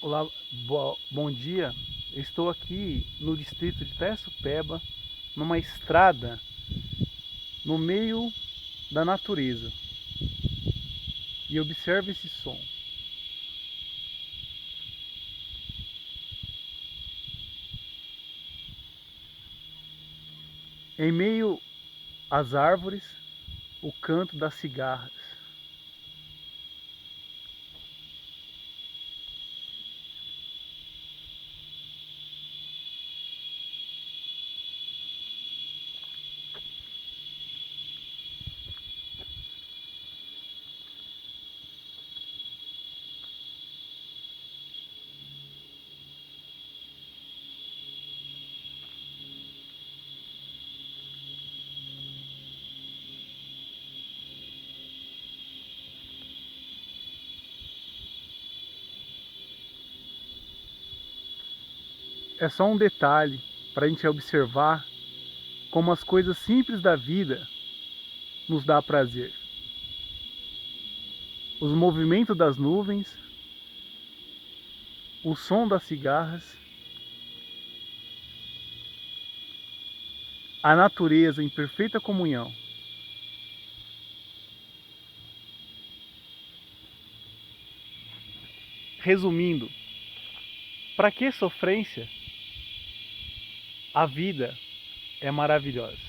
Olá, bom dia. Eu estou aqui no distrito de Peba, numa estrada no meio da natureza. E observe esse som. Em meio às árvores, o canto das cigarras. É só um detalhe para a gente observar como as coisas simples da vida nos dá prazer. Os movimentos das nuvens, o som das cigarras, a natureza em perfeita comunhão. Resumindo, para que sofrência? A vida é maravilhosa.